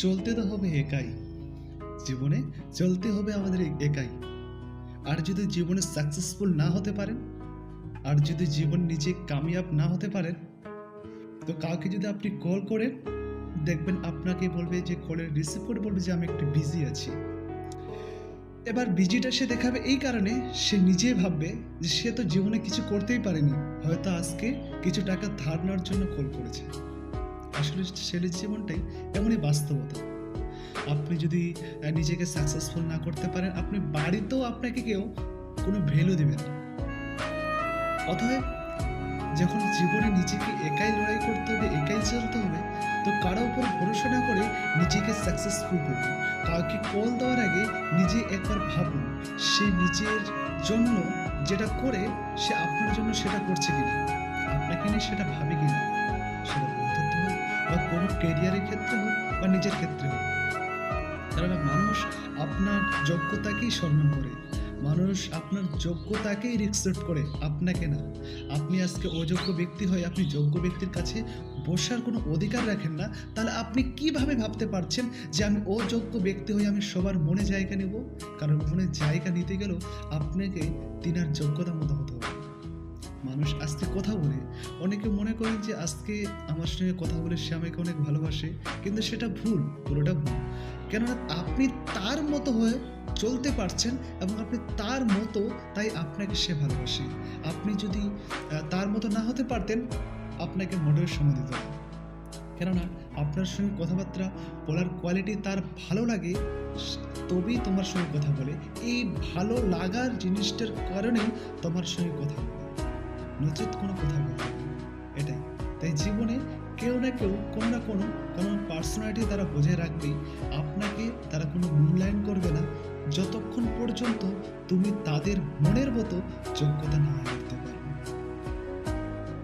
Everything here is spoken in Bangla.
চলতে তো হবে একাই, জীবনে চলতে হবে আমাদের একাই। আর যদি জীবনে সাকসেসফুল না হতে পারেন, আর যদি জীবন নিজে কামিয়াব না হতে পারেন, তো কাউকে যদি আপনি কল করেন, দেখবেন আপনাকে বলবে, যে কলের রিসিভ করে বলবে যে আমি একটু বিজি আছি। এবার বিজিটা সে দেখাবে এই কারণে, সে নিজেই ভাববে যে সে তো জীবনে কিছু করতেই পারেনি, হয়তো আজকে কিছু টাকা ধার নেওয়ার জন্য কল করেছে। আসলে ছেলের জীবনটাই এমনই বাস্তবতা। আপনি যদি নিজেকে সাকসেসফুল না করতে পারেন, আপনি বাড়িতেও আপনাকে কেউ কোনো ভ্যালু দিবে না। অতএব যখন জীবনে নিজেকে একাই লড়াই করতে হবে, একাই চলতে হবে, তো কারো উপর ভরসা না করে নিজেকে সাকসেসফুল করুন। কাউকে কল দেওয়ার আগে নিজে একবার ভাবুন, সে নিজের জন্য যেটা করে, সে আপনার জন্য সেটা করছে কিনা, আপনাকে নিয়ে সেটা ভাবে কিনা, সেটা বন্ধুত্ব হোক বা কোনো ক্যারিয়ারের ক্ষেত্রে হোক বা নিজের ক্ষেত্রে হোক। কেননা মানুষ আপনার যোগ্যতাকেই সম্মান করে, মানুষ আপনার যোগ্যতাকেই রেসপেক্ট করে, আপনাকে না। আপনি আজকে অযোগ্য ব্যক্তি হয়ে আপনি যোগ্য ব্যক্তির কাছে বসার কোনো অধিকার রাখেন না, তাহলে আপনি কিভাবে ভাবতে পারছেন যে আমি অযোগ্য ব্যক্তি হয়ে আমি সবার মনে জায়গা নেব? কারণ মনে জায়গা নিতে গেলেও আপনাকে তিনার যোগ্যতা মতো হতে হবে। মানুষ আজকে কথা বলে, অনেকে মনে করেন যে আজকে আমার সঙ্গে কথা বলে সে আমাকে অনেক ভালোবাসে, কিন্তু সেটা ভুল, পুরোটা ভুল। কেননা আপনি তার মতো হয়ে চলতে পারছেন এবং আপনি তার মতো, তাই আপনাকে সে ভালোবাসে। আপনি যদি তার মতো না হতে পারতেন, আপনাকে মোটেও সময় দিত না। কেননা আপনার সঙ্গে কথাবার্তা বলার কোয়ালিটি তার ভালো লাগে, তবেই তোমার সঙ্গে কথা বলে। এই ভালো লাগার জিনিসটার কারণেই তোমার সঙ্গে কথা বলে, নচেত কোনো কথা বলতে হবে না। এটাই। তাই জীবনে কেউ না কেউ কোনো না কোনো পার্সোনালিটি তারা বজায় রাখবেই। আপনাকে তারা কোনো মূল্যায়ন করবে না, যতক্ষণ পর্যন্ত তুমি তাদের মনের মতো যোগ্যতা না করতে পারো।